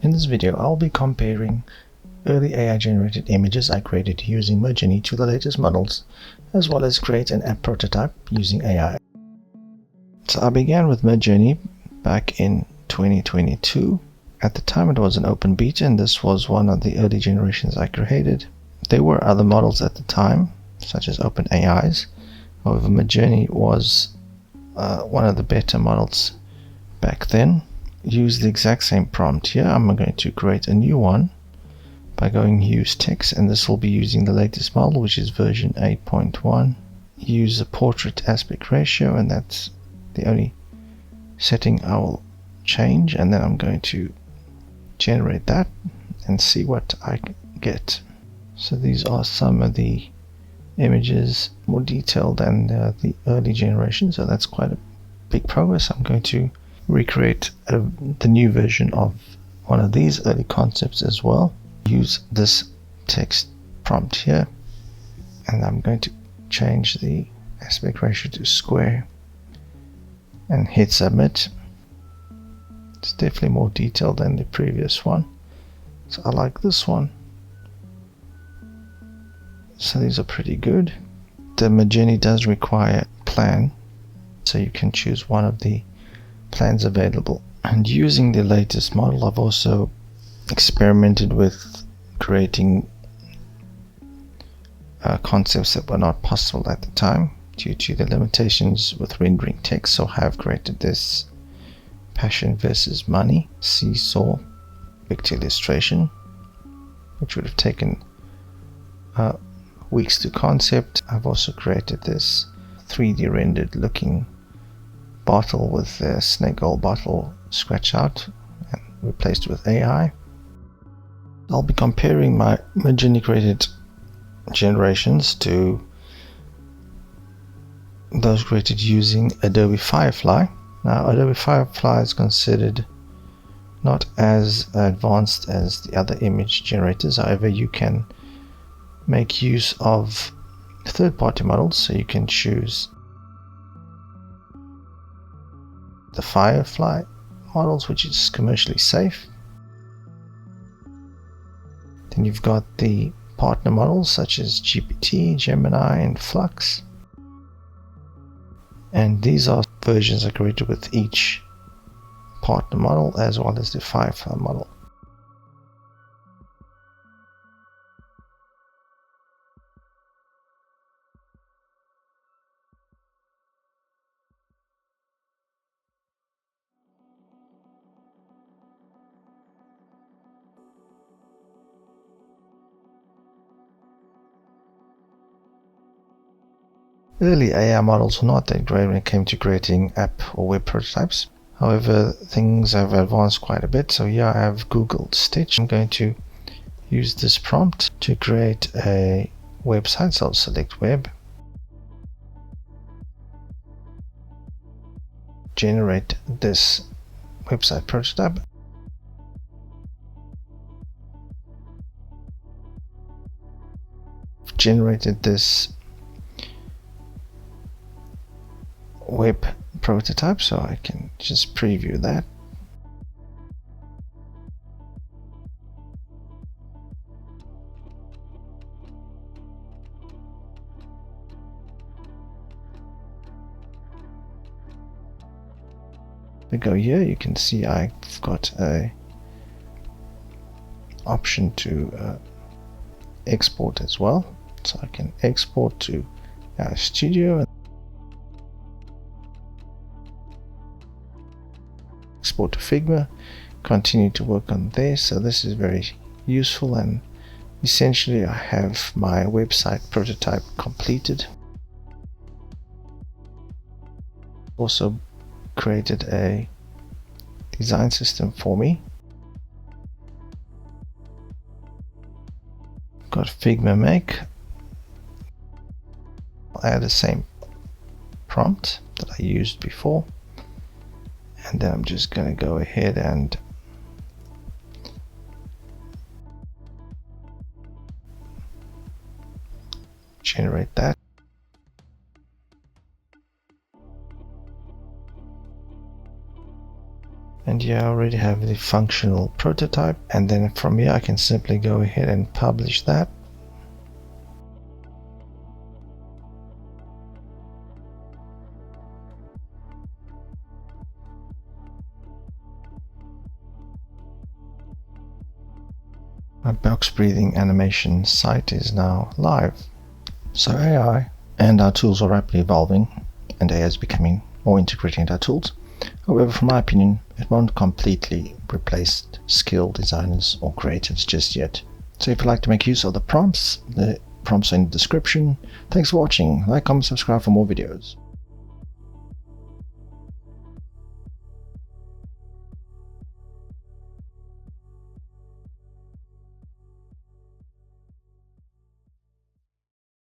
In this video, I'll be comparing early AI-generated images I created using Midjourney to the latest models, as well as create an app prototype using AI. So I began with Midjourney back in 2022. At the time, it was an open beta, and this was one of the early generations I created. There were other models at the time, such as OpenAI's. However, Midjourney was one of the better models back then. Use the exact same prompt here. I'm going to create a new one by going use text, and this will be using the latest model, which is version 8.1. Use the portrait aspect ratio, and that's the only setting I will change, and then I'm going to generate that and see what I get. So these are some of the images, more detailed than the early generation, so that's quite a big progress. I'm going to recreate the new version of one of these early concepts as well. Use this text prompt here, and I'm going to change the aspect ratio to square and hit submit. It's definitely more detailed than the previous one, so I like this one. So these are pretty good. The Midjourney does require a plan, so you can choose one of the plans available. And using the latest model, I've also experimented with creating concepts that were not possible at the time due to the limitations with rendering text. So I have created this passion versus money seesaw picture illustration, which would have taken weeks to concept. I've also created this 3D rendered looking bottle with a snake oil bottle scratch out and replaced with AI. I'll be comparing my Midjourney created generations to those created using Adobe Firefly. Now, Adobe Firefly is considered not as advanced as the other image generators. However, you can make use of third-party models, so you can choose the Firefly models, which is commercially safe. Then you've got the partner models such as GPT, Gemini, and Flux. And these are versions are created with each partner model as well as the Firefly model. Early AI models were not that great when it came to creating app or web prototypes. However, things have advanced quite a bit. So here I have Google Stitch. I'm going to use this prompt to create a website. So I'll select web, generate this website prototype. Generated this web prototype, so I can just preview that. We go here, you can see I've got a option to export as well, so I can export to our studio, export to Figma, continue to work on this. So this is very useful, and essentially I have my website prototype completed. Also created a design system for me. Got Figma Make. I'll add the same prompt that I used before, and then I'm just going to go ahead and generate that. And here I already have the functional prototype, and then from here I can simply go ahead and publish that. My box breathing animation site is now live. So AI and our tools are rapidly evolving, and AI is becoming more integrated into our tools. However, from my opinion, it won't completely replace skilled designers or creatives just yet. So if you'd like to make use of the prompts are in the description. Thanks for watching. Like, comment, subscribe for more videos.